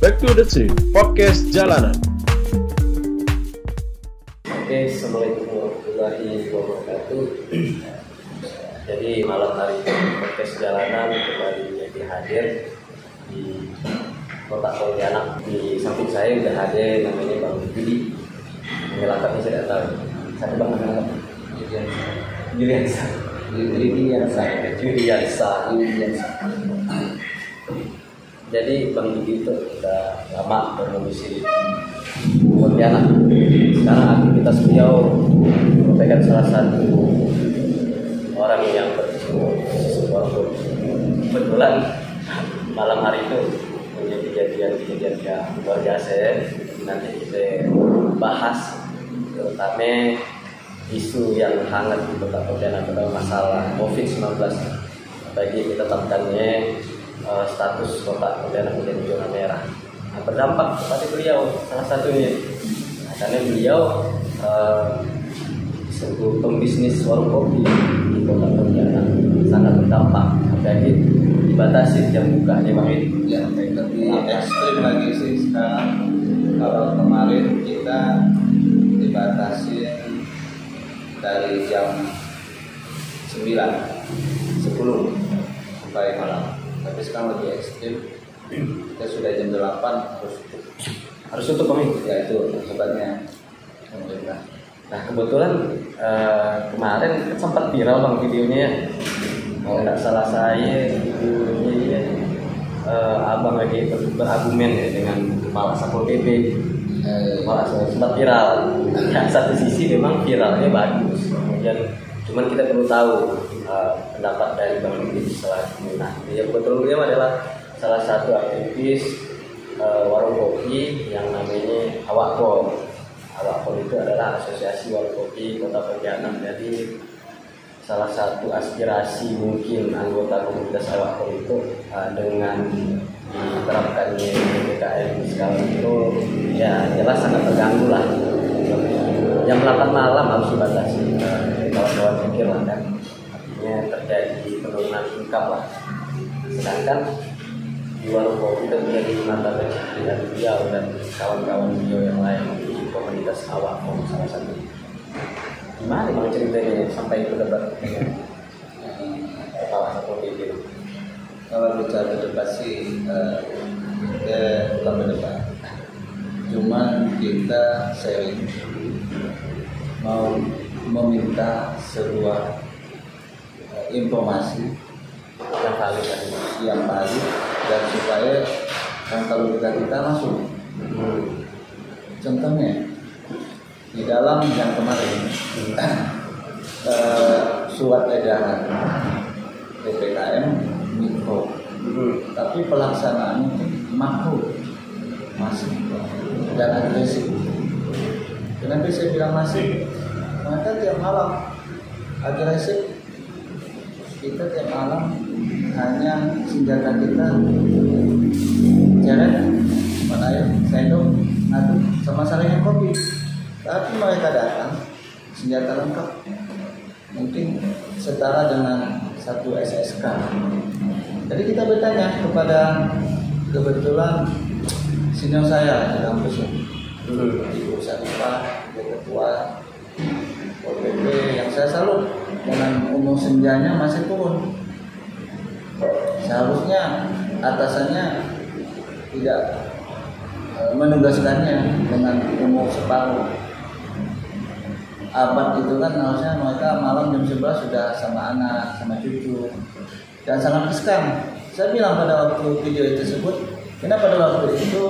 Back to the Street, podcast jalanan. Oke, Assalamualaikum warahmatullahi wabarakatuh. Jadi malam hari ini podcast jalanan kembali hadir di Kota Pontianak. Di samping saya sudah hadir namanya Bang Yudi. Lengkapnya saya tidak tahu. Satu Bang nama Juliansa. Jadi Bang Yudi itu sudah lama berdomisili di Pontianak. Sekarang aktivitas beliau merupakan salah satu orang yang berkecimpung. Kebetulan malam hari itu punya kejadian yang luar biasa. Nanti kita bahas terutama isu yang hangat di Kota Pontianak adalah masalah COVID-19. Bagi ditetapkannya status Kota Pontianak menjadi zona merah. Nah, berdampak kepada beliau salah satunya karena beliau sebagai pembisnis warung kopi di Kota Pontianak sangat berdampak. Jadi dibatasi jam bukanya Bang Edi. Ya, tapi ekstrim lagi sih sekarang. Kalau kemarin kita dibatasi dari jam 9, 10 sampai malam. Tapi sekarang lebih ekstrim. Kita sudah jam 8 Harus tutup Bang Edi. ya itu akibatnya pemerintah. Nah kebetulan kemarin sempat viral Bang videonya. Kalau nggak salah saya videonya abang lagi berargumen ya dengan kepala Satpol PP. Kepala sempat viral. Ya, satu sisi memang viralnya bagus. Kemudian cuman kita perlu tahu pendapat dari Bang Yudi selanjutnya. Nah, dia kebetulan beliau adalah salah satu aktivis warung kopi yang namanya Awakpol. Awakpol itu adalah Asosiasi Warung Kopi Kota Pontianak. Jadi salah satu aspirasi mungkin anggota komunitas Awakpol itu dengan diterapkannya PPKM sekarang itu ya jelas sangat terganggu lah. Jam 8 malam harus dibatasi. Kawan-kawan pikir lah kan, artinya terjadi penurunan income lah. Sedangkan di warung kopi itu menjadi mata pencaharian beliau dan kawan-kawan beliau yang lain di komunitas Awakpol salah satu. Gimana Bang ceritanya sampai berdebat dengan kepala Satpol PP? Kalau bicara berdebat sih bukan berdebat, cuman kita sharing, mau meminta sebuah informasi yang valid dan supaya kan kalau kita masuk. Contohnya di dalam yang kemarin surat edaran PPKM mikro, tapi pelaksanaan makro masif dan agresif. Kenapa saya bilang masif? Maka tiap malam agresif, kita tiap malam hanya senjata kita ceret, menayang, sendok, aduk, sama saringan kopi. Tapi mereka datang senjata lengkap, mungkin setara dengan satu SSK. Jadi kita bertanya kepada kebetulan senior saya di kampus, Ibu Sarifah, Ketua Pol PP, yang saya salut dengan umur senjanya masih turun. Seharusnya atasannya tidak menugaskannya dengan umur separuh abad. Itu kan harusnya mereka malam jam 11 sudah sama anak, sama cucu, dan sangat riskant. Saya bilang pada waktu video tersebut, karena pada waktu itu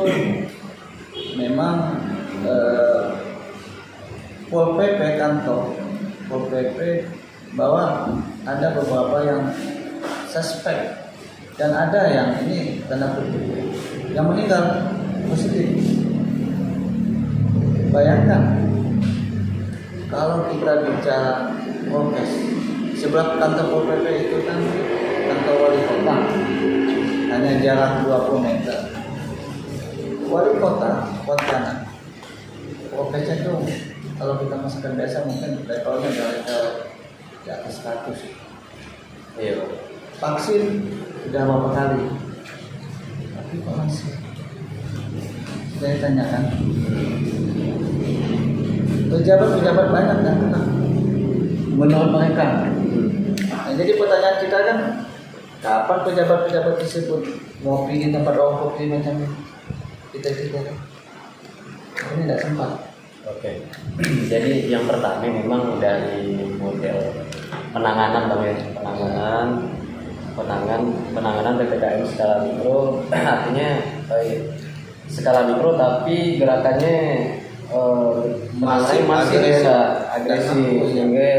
memang Pol PP kantor Pol PP bahwa ada beberapa yang suspek dan ada yang ini tanda kutip yang meninggal positif. Bayangkan kalau kita bicara Polres, sebelah kantor Pol PP itu kan kantor wali kota, hanya jarak 20 meter. Wali kota Pontianak, Polresnya itu kalau kita masukkan desa mungkin levelnya dari di atas 100. Iya. Vaksin sudah berapa kali, tapi kok masih saya tanyakan. Pejabat-pejabat banyak kan menurut mereka. Nah, jadi pertanyaan kita kan, kapan pejabat-pejabat tersebut ngopi di tempat orang kopi macam kita kan? Ini tidak sempat. Oke. Jadi yang pertama memang dari model penanganan Bang ya, penanganan PPKM skala mikro artinya skala mikro tapi gerakannya masih agresif sehingga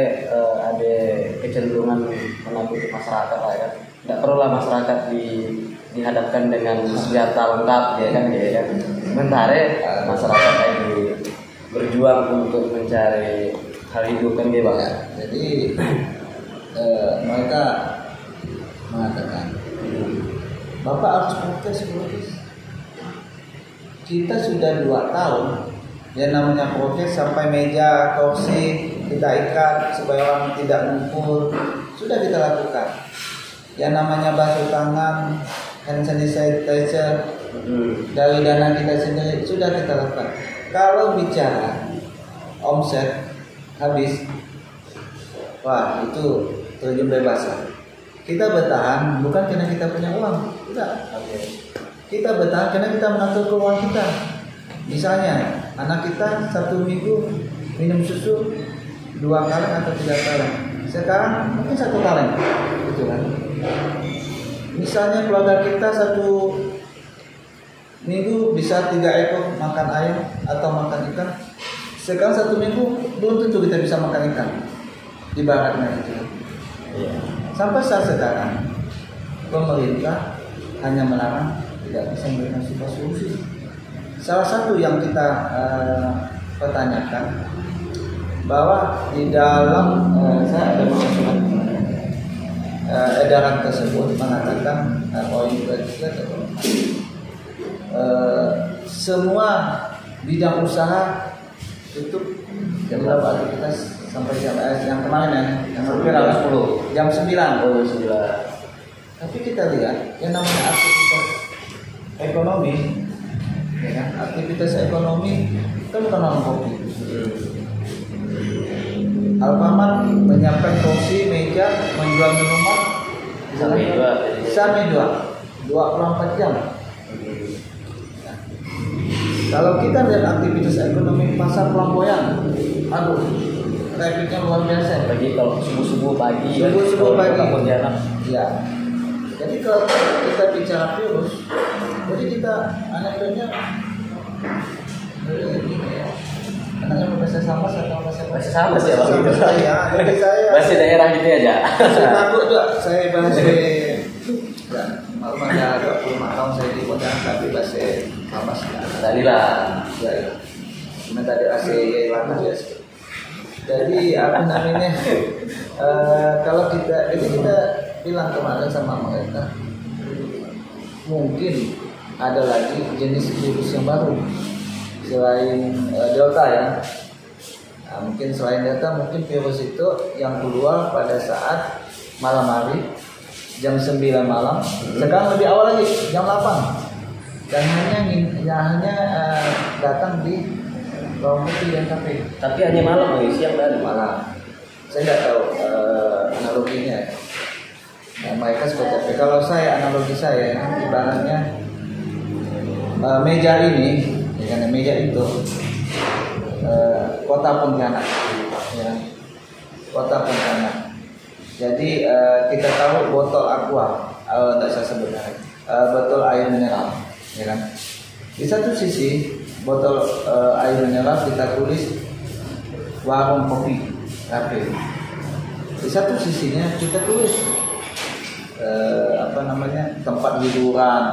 ada kecenderungan menakuti masyarakat lah ya. Tidak perlulah masyarakat dihadapkan dengan senjata lengkap ya kan. Sementara masyarakat lagi berjuang untuk mencari hal hidup kan dia Bang. Jadi mereka mengatakan Bapak harus protes. Kita sudah 2 tahun yang namanya protes, sampai meja, kursi kita ikat supaya orang tidak ngumpul, sudah kita lakukan. Yang namanya basuh tangan, hand sanitizer dari dana kita sendiri sudah kita lakukan. Kalau bicara omset habis, wah itu terjun bebas lah. Kita bertahan bukan karena kita punya uang, tidak. Kita bertahan karena kita mengatur keuangan kita. Misalnya anak kita 1 minggu minum susu 2 kali atau 3 kali. Sekarang mungkin 1 kali, gitu kan? Misalnya keluarga kita 1 minggu bisa 3 ekor makan ayam atau makan ikan. Sekarang 1 minggu belum tentu kita bisa makan ikan. Ibaratnya itu. Sampai saat sekarang pemerintah hanya melarang, tidak bisa memberikan sebuah solusi. Salah satu yang kita pertanyakan bahwa di dalam saya ada masukan edaran tersebut mengatakan poin ketiga semua bidang usaha tutup jam berapa aktivitas sampai jam yang kemarin yang jam 9. Tapi kita lihat yang namanya aktivitas ekonomi, ya kan? Aktivitas ekonomi kan bukan orang kopi. Alfamart menyiapkan kursi, meja, menjual minuman sampai 24 jam. Kalau kita lihat aktivitas ekonomi pasar Pelamboyan, aduh, trafficnya luar biasa. Pagi kalau subuh pagi. Ya. Jadi kalau kita bicara virus, jadi kita anaknya anaknya bahasa sama atau bahasa sama sih Bang. Jadi saya bahasa daerah gitu aja. Saya takut juga saya bahasa malu ada 25 tahun saya di Pontianak tapi bahasa Kamas tadi lah. Ya. Cuma tadi AC lama ya. Jadi apa namanya? Kalau kita bilang kemarin sama mereka, mungkin ada lagi jenis virus yang baru selain Delta ya. Nah, mungkin selain Delta, mungkin virus itu yang keluar pada saat malam hari jam 9 malam. Sekarang lebih awal lagi jam 8 dan hanya datang di ruang kopi dan kafe. Tapi hanya malam, siang dan malam. Saya tidak tahu analoginya. Nah, mereka seperti apa? Kalau analogi saya, ibaratnya meja ini, ya kan, meja itu kota Pontianak, ya, kota Pontianak. Jadi kita tahu botol aqua, tidak saya sebut, botol air mineral, ya kan. Di satu sisi botol air mineral kita tulis warung kopi, kafe. Di satu sisinya kita tulis tempat hiburan,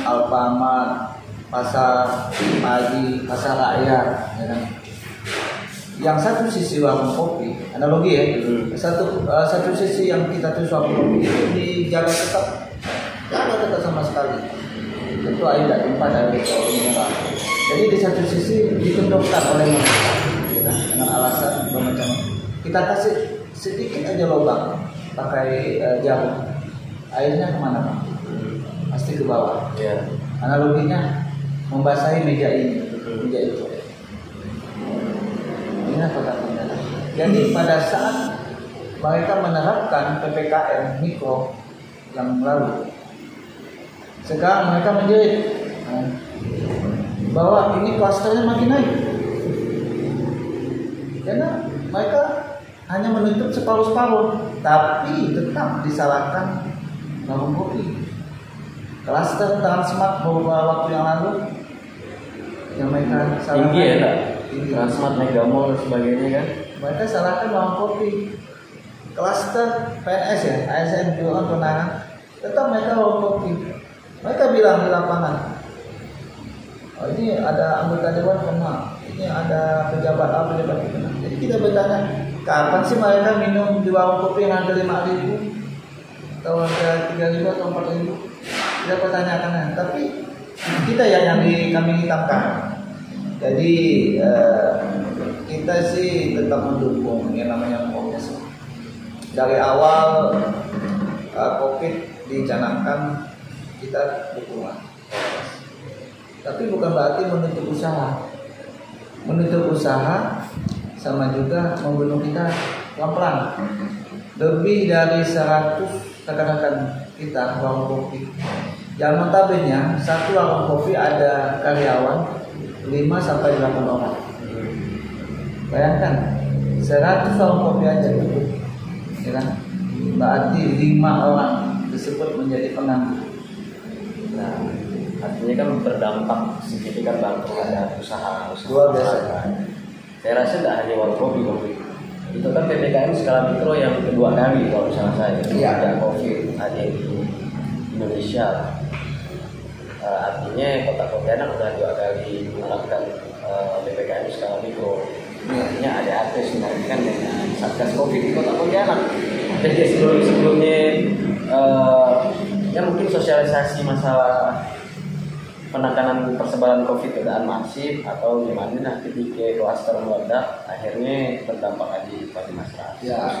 Alfamart, pasar pagi, pasar rakyat, ya kan? Yang satu sisi warung kopi, analogi ya, satu sisi yang kita tulis warung kopi itu dijaga tetap sama sekali. Tentu air tidak tempat dari mineral. Jadi di satu sisi dikendorkan oleh mereka, ya kan? Dengan alasan bermacam. Kita kasih sedikit aja lubang pakai jarum, airnya kemana Pak? Pasti ke bawah. Yeah. Analoginya membasahi meja ini, meja itu. Ini kota Pontianak. Jadi pada saat mereka menerapkan PPKM mikro yang lalu, sekarang mereka menjerit bahwa ini klasternya makin naik, karena mereka hanya menutup separuh-separuh, tapi tetap disalahkan warung kopi. Klaster Transmart beberapa waktu yang lalu yang mereka salahkan tinggi ya Kak? Transmart, Megamall dan sebagainya kan? Mereka salahkan warung kopi. Klaster PNS ya, ASN Jualan Kewenangan, tetap mereka warung kopi. Mereka bilang di lapangan, oh, ini ada anggota dewan kena, ini ada pejabat A, pejabat B kena. Jadi kita bertanya, kapan sih mereka minum di warung kopi yang harga 5.000 atau harga 3.000 atau 4.000? Kita pertanyakan, tapi kita yang kami hitamkan. Jadi kita sih tetap mendukung yang namanya prokes. Dari awal COVID dicanangkan kita dukungan, tapi bukan berarti menutup usaha. Menutup usaha sama juga membunuh kita pelan-pelan. Lebih dari 100 rekan-rekan kita warung kopi yang notabene satu warung kopi ada karyawan 5 sampai 8 orang. Bayangkan 100 warung kopi aja tutup, ya kan? Berarti 5 orang disebut menjadi penganggur. Nah, artinya kan berdampak signifikan banget terhadap usaha. Luar biasa. Saya rasa tidak hanya warung kopi. Itu kan PPKM skala mikro yang kedua kali kalau misalnya saya. Iya. Ada COVID, ada di Indonesia. Artinya Kota Pontianak sudah 2 kali menerapkan PPKM skala mikro. Artinya ada akses menarikkan dengan Satgas COVID di Kota Pontianak. Jadi sebelumnya ya mungkin sosialisasi masalah penekanan persebaran COVID tidak masif atau gimana, nah ketika kluster meledak akhirnya berdampak pada masyarakat. Ya,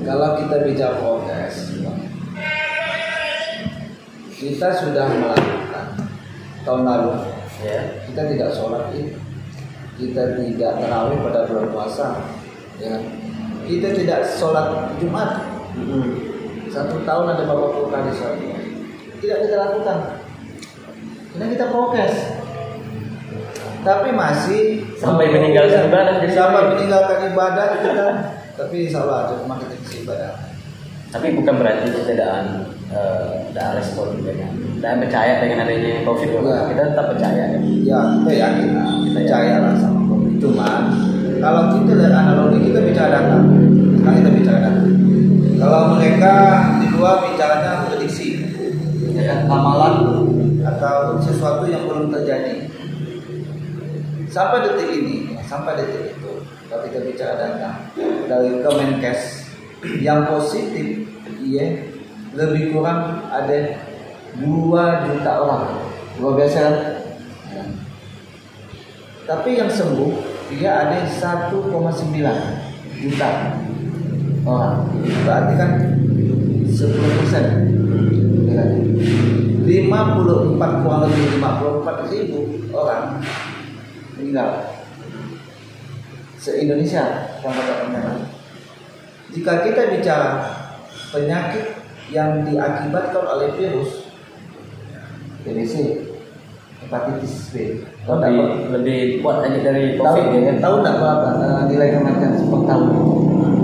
kalau kita bicara prokes, kita sudah melakukan tahun lalu. Ya. Kita tidak sholat Id, kita tidak tarawih pada bulan puasa, ya. Kita tidak sholat Jumat. 1 tahun ada beberapa puluh kali sholat. Tidak kita lakukan. Karena kita prokes. Tapi masih sampai meninggalkan ibadah, sampai meninggalkan ibadah kita. Tapi insya Allah cuma kita bisa ibadah. Tapi bukan berarti kita tidak respon tidak percaya dengan adanya COVID. Ya. Kita tetap percaya. Ya, kita yakin, kita percaya lah sama COVID. Cuma kalau kita lihat analogi, kita bicara data. Sekarang kita bicara data. Kalau mereka di luar bicaranya prediksi, ya, amalan atau sesuatu yang belum terjadi. Sampai detik ini, sampai detik itu, kalau kita bicara data dari Kemenkes yang positif, iya, lebih kurang ada 2 juta orang. Luar biasa kan? Ya. Tapi yang sembuh dia ada 1,9 juta orang. Berarti kan 10%. Ya. 54 kurang lebih 54.000 orang meninggal se-Indonesia. Jika kita bicara penyakit yang diakibatkan oleh virus TBC, hepatitis B, lebih kuat aja dari COVID ya kan? Tahu nggak berapa nilai kematian per tahun?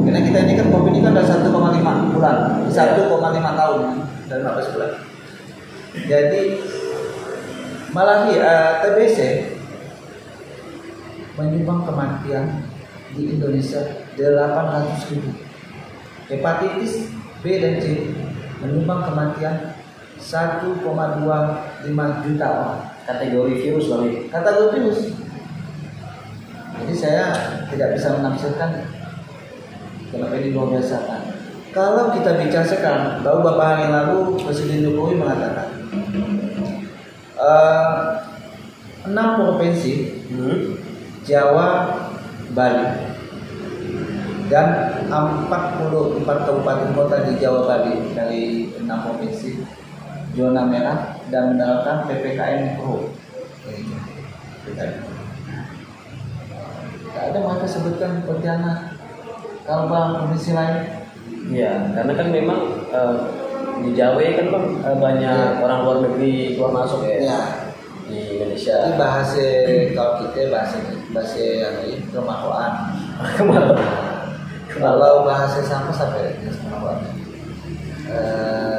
Karena kita ini kan COVID ini kan udah 1,5 bulan, 1,5 tahun dan 15 bulan. Jadi malah TBC menyumbang kematian di Indonesia 800.000. Hepatitis B dan C menyumbang kematian 1,25 juta orang. Kategori virus bang. Kategori virus. Jadi saya tidak bisa menafsirkan kenapa ini luar biasa kan. Kalau kita bicara sekarang, baru beberapa hari yang lalu Presiden Jokowi mengatakan 6 provinsi, Jawa, Bali, dan 44 kabupaten kota di Jawa Bali dari 6 provinsi zona merah dan menerapkan PPKM Mikro. itu. Tak ada mereka sebutkan Pontianak, Kalbang, provinsi lain. Iya, karena kan memang di Jawa kan bang banyak orang luar negeri keluar masuk ya. Ya. Di Indonesia. Ini bahasa kalau kita bahasa ini kemahuan. Kalau bahasa sama sampai kemahuan.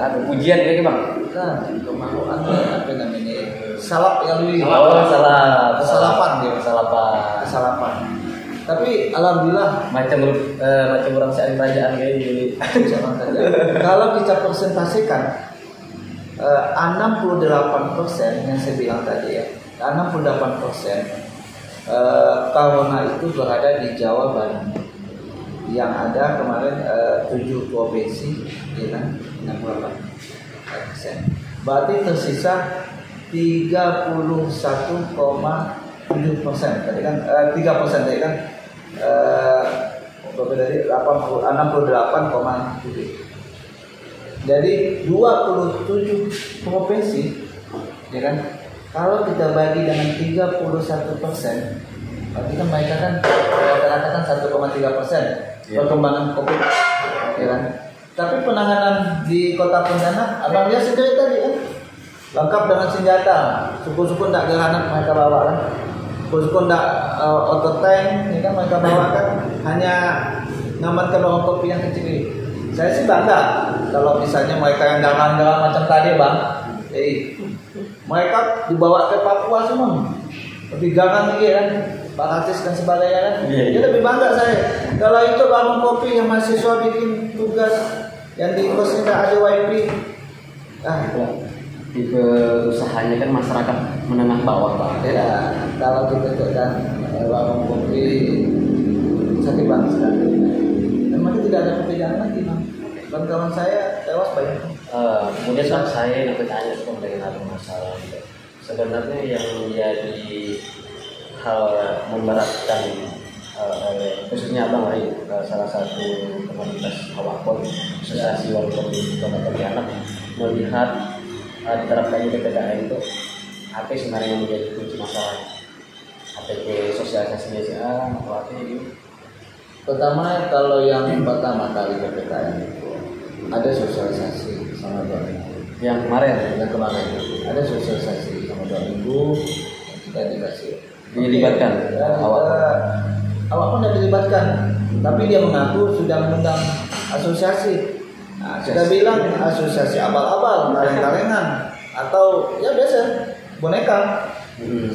Ada pujian ya bang? Kan kemahuan apa namanya? Salap yang lebih. Oh salap. Kesalapan dia. Kesalapan. Tapi alhamdulillah macam orang syarikat kerajaan kayak gini. Kalau kita presentasikan 68% yang saya bilang tadi ya, 68% Corona itu berada di Jawa Bali. Yang ada kemarin 7 provinsi, ya kan, 68%. Berarti tersisa 31,7%. Tadi kan 3% tadi kan berapa tadi 68,7. Jadi 27 provinsi, ya kan? Kalau kita bagi dengan 31%, berarti kan mereka kan rata-rata kan 1,3% perkembangan COVID, ya kan? Tapi penanganan di Kota Pontianak, abang lihat sendiri tadi kan, lengkap dengan senjata, suku-suku ndak granat mereka bawa kan, suku-suku ndak auto tank, ya kan mereka bawa kan, hanya ngamankan warung kopi yang kecil ini. Saya sih bangga kalau misalnya mereka yang dalam-dalam macam tadi bang, mereka dibawa ke Papua semua, lebih garang lagi kan, Baratis dan sebagainya kan, jadi lebih bangga saya. Kalau itu warung kopi yang mahasiswa bikin tugas yang di kosnya nggak ada wifi, tipe usahanya kan masyarakat menengah bawah pak. Ya, kalau kita kan warung kopi sakit banget sekali. Memang tidak ada pekerjaan lagi bang. Kawan-kawan saya tewas banyak. Kemudian kan saya nak bertanya dengan masalah sebenarnya yang menjadi hal memberatkan khususnya abang hari salah satu komunitas Hawakon Asosiasi Warung Kopi Kota Pontianak melihat diterapkannya PPKM itu apa sebenarnya yang menjadi kunci masalah? Apa sosialisasinya sih atau apa gitu? Pertama kalau yang pertama kali PPKM itu ada sosialisasi sama 2 minggu. Yang kemarin Ada sosialisasi sama 2 minggu kita dikasih. Dilibatkan awak pun tidak dilibatkan, tapi dia mengaku sudah mengundang asosiasi. Nah, kita bilang asosiasi abal-abal, kaleng-kalengan, atau ya biasa boneka.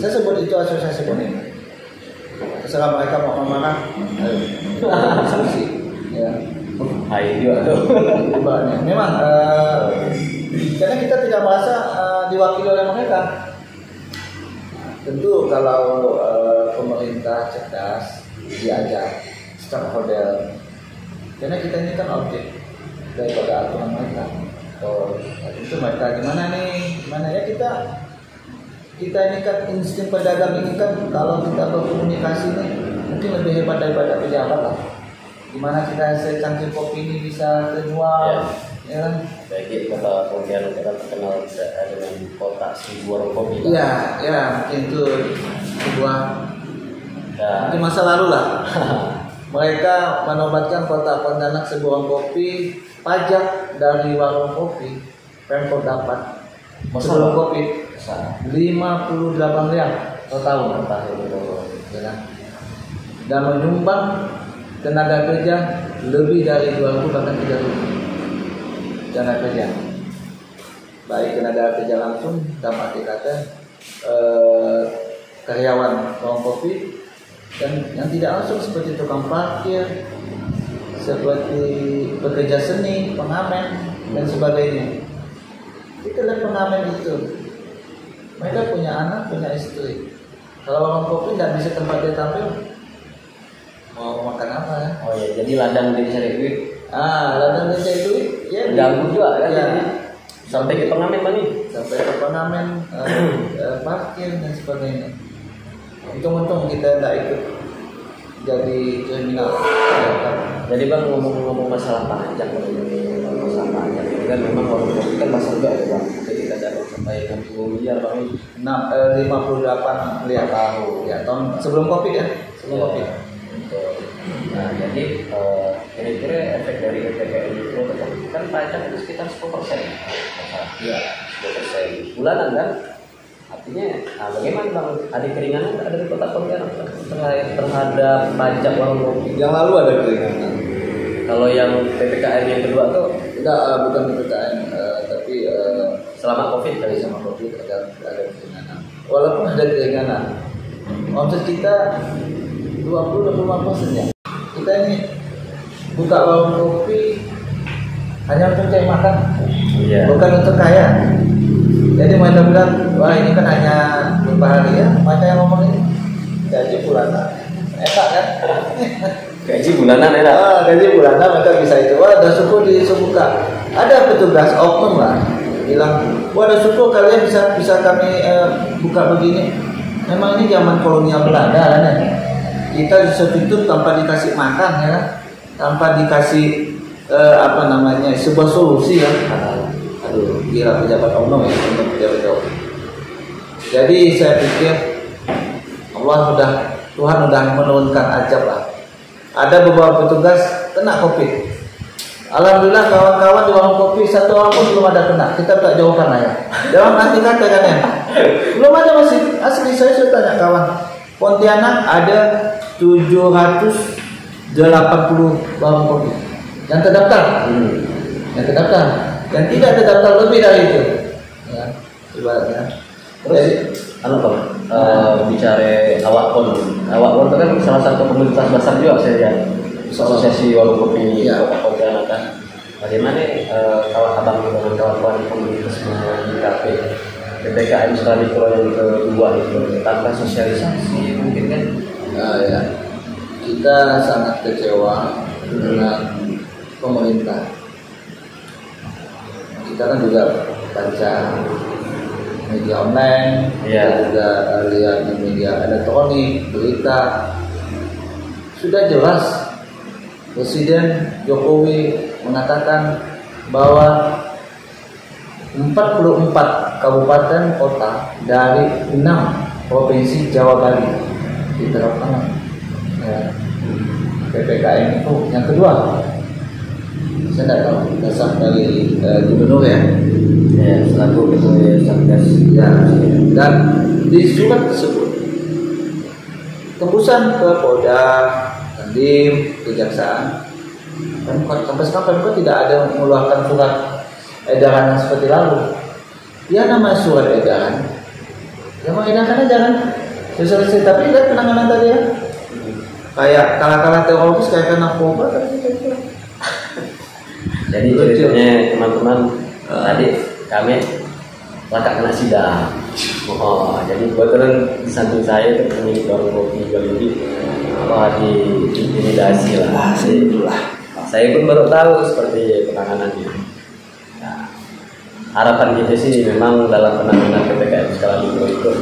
Saya sebut itu asosiasi boneka. Terserah mereka mau mana, ayo diskusi. Ya. Ayo tuh. Memang karena kita tidak merasa diwakili oleh mereka. Tentu kalau pemerintah cerdas diajak stakeholder, karena kita ini kan objek daripada aturan mereka. Itu mereka gimana ya kita ini kan insting pedagang ini kan kalau kita berkomunikasi nih mungkin lebih hebat daripada pejabat lah. Gimana kita secangkir kopi ini bisa terjual, ya kan? Bagi Kota Pontianak kita terkenal dengan kota seribu warung kopi. Iya, mungkin itu sebuah mungkin masa lalu lah. Mereka menobatkan Kota Pontianak sebuah warung kopi, pajak dari warung kopi, Pemkot dapat sebelum kopi 58 miliar per tahun, ya kan? Dan menyumbang tenaga kerja lebih dari 2.000 bahkan 3.000 tenaga kerja, baik tenaga kerja langsung dalam arti kata karyawan warung kopi dan yang tidak langsung seperti tukang parkir, seperti pekerja seni, pengamen dan sebagainya. Kita lihat pengamen itu, mereka punya anak, punya istri. Kalau warung kopi tidak bisa tempat dia tampil, mau makan apa ya? Oh ya, jadi ladang dia cari duit. Ladang dia cari duit, ya. Ganggu juga kan? Ya. Sampai ke pengamen mana nih? Sampai ke pengamen, parkir dan sebagainya. Untung-untung kita tidak ikut jadi kriminal. Jadi bang ngomong masalah pajak, masalah pajak itu kan memang warung kopi kan masuk juga ya bang. Jadi kita cari sampai 60 miliar bang. 58 miliar ya tahun sebelum Covid ya, sebelum Covid. Nah jadi kira-kira efek dari PPKM itu kan pajak itu sekitar 10%. Ya. 10% bulanan kan. Artinya, nah bagaimana bang? Ada keringanan ada di Kota Pontianak terhadap pajak warung kopi? Yang lalu ada keringanan. Kalau yang PPKM yang kedua tuh tidak, bukan PPKM, tapi selama Covid kali sama Covid ada keringanan. Walaupun ada keringanan, omset kita 20-25% ya. Kita ini buka warung kopi hanya untuk cari makan, bukan untuk kaya. Jadi mereka bilang, wah ini kan hanya beberapa hari ya, mereka yang ngomong ini gaji bulanan, enak kan? Gaji bulanan enak. Gaji bulanan mereka bisa itu. Wah, udah syukur dibuka. Ada petugas oknum lah bilang, wah udah syukur kalian bisa kami buka begini. Memang ini zaman kolonial Belanda kan ya. Kita ditutup tanpa dikasih makan ya, tanpa dikasih sebuah solusi ya. Aduh, gila pejabat oknum ya, untuk pejabat oknum. Jadi saya pikir Tuhan sudah menurunkan ajab lah. Ada beberapa petugas kena Covid. Alhamdulillah kawan-kawan di warung kopi satu orang pun belum ada kena. Kita tak jauhkan lah ya. Dalam arti kata kan ya. Belum ada masih asli saya sudah tanya kawan. Pontianak ada 780 warung kopi yang terdaftar. Yang terdaftar. Dan tidak terdaftar lebih dari itu. Ya, ibaratnya. Terus bicara Awakon itu kan salah satu komunitas besar juga saya lihat, asosiasi warung kopi Kota Pontianak kan. Bagaimana kawan abang dengan kawan-kawan komunitas menyikapi PPKM skala mikro yang kedua itu tanpa sosialisasi mungkin kan? Ya, kita sangat kecewa dengan pemerintah. Kita kan juga baca media online, kita juga lihat di media elektronik, berita. Sudah jelas Presiden Jokowi mengatakan bahwa 44 kabupaten kota dari 6 provinsi Jawa Bali diterapkan PPKM itu. Yang kedua, saya tidak tahu dasar dari gubernur ya, selaku ketua Satgas ya, dan di surat tersebut tembusan ke Polda, Dandim, Kejaksaan, sampai sekarang Pemkot tidak ada mengeluarkan surat edaran yang seperti lalu. Ya namanya surat edaran, ya mengedarkan aja kan, sosialisasi. Tapi lihat penanganan tadi ya, kayak kalah-kalah teroris, kayak narkoba tadi. Jadi ceritanya teman-teman tadi kami langkah kena sidang. Jadi kebetulan di samping saya itu pemilik warung kopi Galudi diintimidasi lah. Saya pun baru tahu seperti penanganannya. Nah, harapan kita sih memang dalam penanganan PPKM skala mikro itu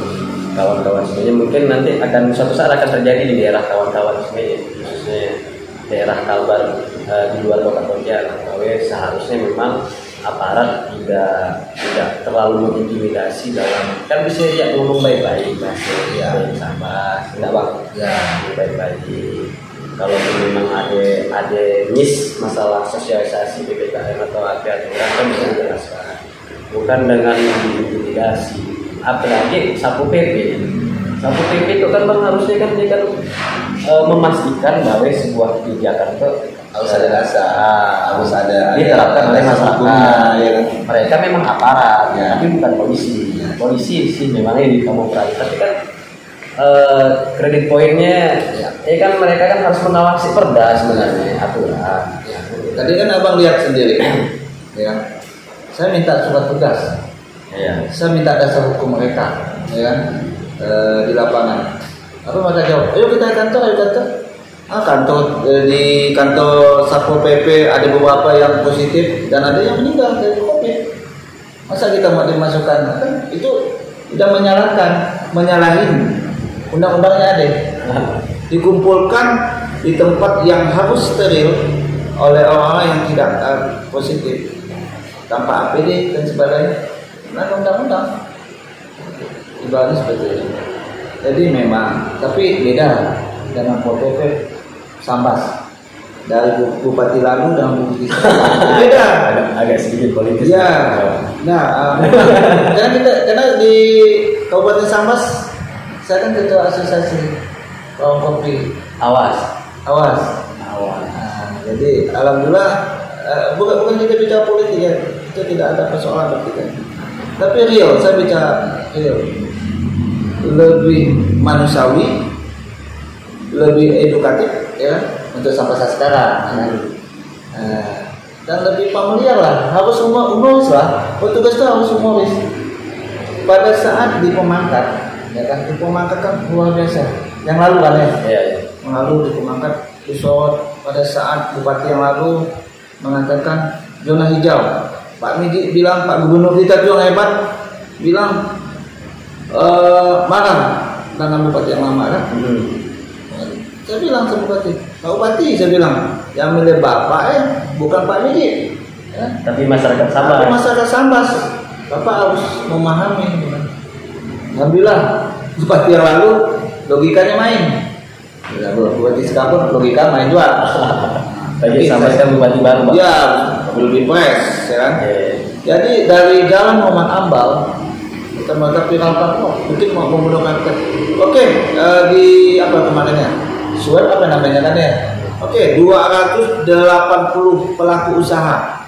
kawan-kawan semuanya mungkin nanti akan suatu saat akan terjadi di daerah kawan-kawan semuanya, khususnya daerah Kalbar di luar Kota Pontianak. Seharusnya memang aparat tidak terlalu mengintimidasi dalam, kan bisa dia ngomong baik-baik, sabar, enggak bang? Ya, baik-baik. Kalau memang ada miss masalah sosialisasi PPKM atau ada aturan kan bisa dijelaskan, bukan dengan intimidasi. Apalagi Sapu PP itu kan bang harusnya kan dia kan memastikan bahwa sebuah kebijakan itu harus ada dasar, harus ada diterapkan oleh masyarakat. Ya. Mereka memang aparat, tapi bukan polisi. Polisi sih memang ini demokrasi, tapi kan kredit poinnya, kan mereka kan harus mengawasi perda sebenarnya aturan. Tadi kan abang lihat sendiri, ya. Saya minta surat tugas, saya minta dasar hukum mereka, di lapangan. Apa mereka jawab? Ayo kita kantor. Di kantor Satpol PP ada beberapa yang positif dan ada yang meninggal dari COVID. Masa kita mau dimasukkan? Kan itu sudah menyalahin undang-undangnya ada. Dikumpulkan di tempat yang harus steril oleh orang-orang yang tidak positif, tanpa APD dan sebagainya. Nah, undang-undang ibaratnya seperti itu. Jadi memang, tapi beda dengan PP Sambas dari bupati lalu dan bupati sekarang. Beda. Agak sedikit politis. Ya. Nah, karena di Kabupaten Sambas saya kan ketua asosiasi warung kopi. Awas. Nah, jadi alhamdulillah bukan kita bicara politik ya, itu tidak ada persoalan berarti kan. Tapi real, saya bicara real, lebih manusiawi, lebih edukatif ya untuk sampai saat sekarang. Dan lebih familiar lah, harus humoris lah. Petugas itu harus humoris. Pada saat di Pemangkat, ya kan, di Pemangkat kan luar biasa. Yang lalu kan ya, Iya. yang lalu di Pemangkat episode pada saat bupati yang lalu mengatakan zona hijau. Pak Miji bilang, Pak Gubernur kita itu yang hebat, bilang marah dengan bupati yang lama kan. Saya bilang sama bupati, Pak Bupati, saya bilang, yang milih bapak bukan Pak Miji, ya. Tapi masyarakat Sambas. Tapi masyarakat Sambas, bapak harus memahami. Alhamdulillah, bupati yang lalu logikanya main. Ya, bupati sekarang logika main juga. Bagi Sambas kan bupati baru, Pak. Ya, lebih fresh, ya kan? Jadi dari Jalan Muhammad Ambal kita mengatakan viralkan, mungkin mau menggunakan di apa kemarinnya? Swab apa namanya kan ya? 280 pelaku usaha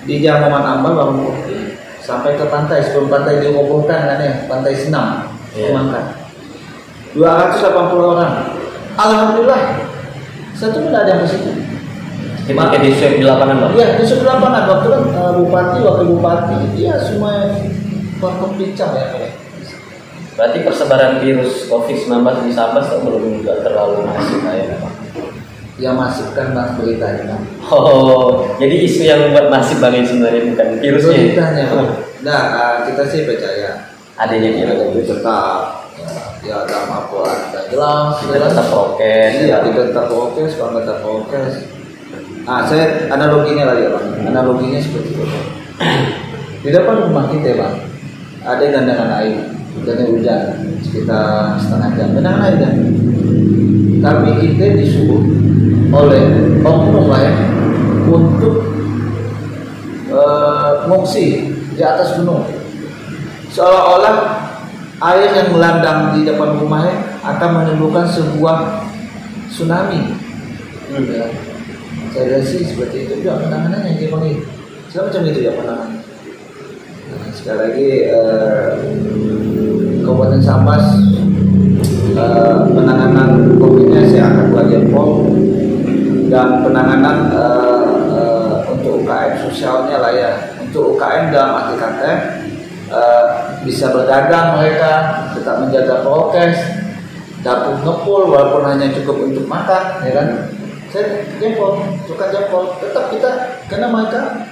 di Jalan Muhammad Ambal warung kopi sampai ke pantai, sebelum pantai dirobohkan kan ya, pantai Senam, Pemangkat. 280 orang. Alhamdulillah. Satu pun ada yang positif. Kita di swab di lapangan, Pak. Iya, di swab di lapangan. Waktu kan bupati, wakil bupati, dia semua warung pincang ya. Berarti persebaran virus COVID-19 di Sambas kan belum juga terlalu masif ya, Pak. Yang masif kan bang beritanya kan. Oh, jadi isu yang membuat masif bang sebenarnya bukan virusnya. Beritanya. Nah, kita sih percaya Adanya virus itu tetap ya dalam Al-Quran sudah jelas. kita tetap prokes. Iya, kita tetap prokes, kalau tetap prokes. Nah, saya analoginya lagi ya bang. Analoginya seperti itu. Di depan rumah kita bang, ada gandangan air. Dan hujan sekitar setengah jam, benar aja. Tapi kita disuruh oleh oknum lah ya untuk mengungsi di atas gunung, seolah-olah air yang melandang di depan rumahnya akan menimbulkan sebuah tsunami. Ya. Saya sih seperti itu juga penanganannya yang dipanggil. Semacam itu ya penanganan. Nah, sekali lagi Kabupaten Sambas penanganan COVID-nya saya akan belajar pol dan penanganan untuk UKM sosialnya lah ya, untuk UKM dalam arti kata bisa berdagang mereka, tetap menjaga prokes, dapur ngepul walaupun hanya cukup untuk makan, ya kan? Saya jempol, suka jempol, tetap kita karena mereka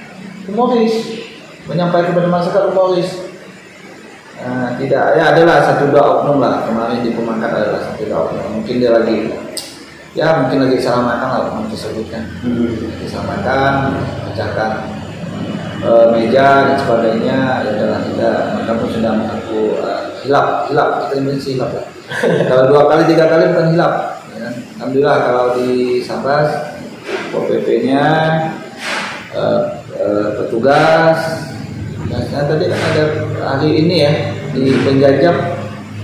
humoris, menyampaikan kepada masyarakat humoris. Tidak, ya adalah satu dua oknum lah kemarin di Pemangkat, adalah satu dua oknum. Mungkin dia lagi, ya mungkin lagi salah makan lah, mau disebutkan. Lagi salah makan, pecahkan meja dan sebagainya. Ya adalah tidak, mereka pun sudah mengaku hilap, kita ingin hilap lah. Kalau 2 kali 3 kali bukan hilap. Ya. Alhamdulillah kalau di Sambas, PP-nya, petugas. Nah, tadi kan ada hari ini ya di Penjajah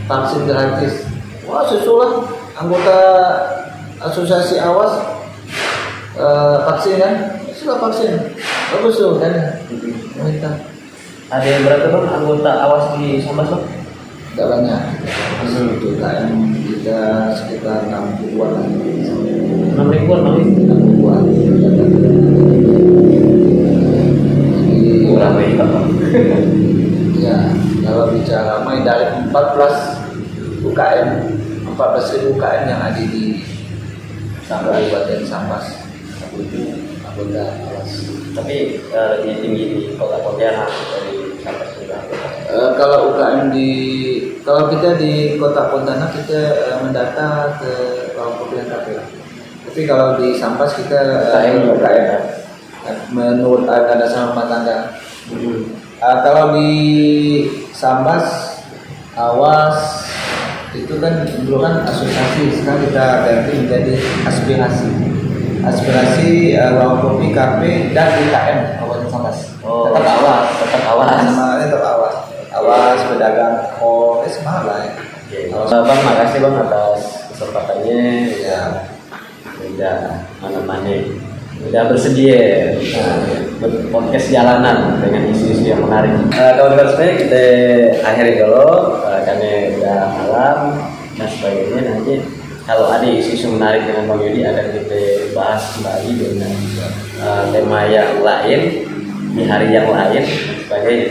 vaksin gratis. Wah, susulah anggota asosiasi awas vaksin kan? Sudah vaksin. Bagus tuh kan? Pemerintah. Ada yang berapa bang anggota awas di Sambas bang? Tidak banyak. Itu KM kita sekitar 60-an lah. 6.000-an bang? 60-an. Berapa ini bang? Ya, kalau bicara ramai dari 14 UKM, 14.000 UKM yang ada di Kabupaten Sambas, anggota awas. Tapi lebih tinggi di kota Pontianak dari Sambas juga. Kalau UKM kalau kita di kota Pontianak kita mendata ke Kabupaten KPR. Tapi kalau di Sambas kita UKM menurut ada dasar rumah tangga. Kalau di Sambas awas itu kan dulu kan asosiasi, sekarang kita ganti menjadi aspirasi. Aspirasi ruang kopi, kafe dan UKM Kabupaten Sambas. Oh, Tetap awas. Namanya Tetap awas. Awas pedagang. Oh, semangat lah ya. Bang, makasih Bang atas kesempatannya. Ya. Udah menemani, udah bersedia podcast jalanan dengan isu-isu yang menarik. Kawan-kawan semuanya, kita akhiri dulu karena udah malam dan sebagainya. Nanti kalau ada isu-isu menarik dengan Bang Yudi akan kita bahas kembali dengan tema yang lain di hari yang lain sebagainya.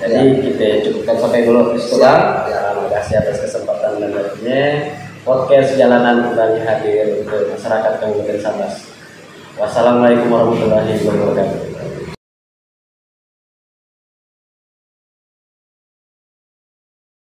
Jadi kita cukupkan sampai dulu itu Bang. Terima kasih atas kesempatan dan waktunya. Podcast jalanan kembali hadir untuk masyarakat Kabupaten Sambas. Wassalamualaikum warahmatullahi wabarakatuh.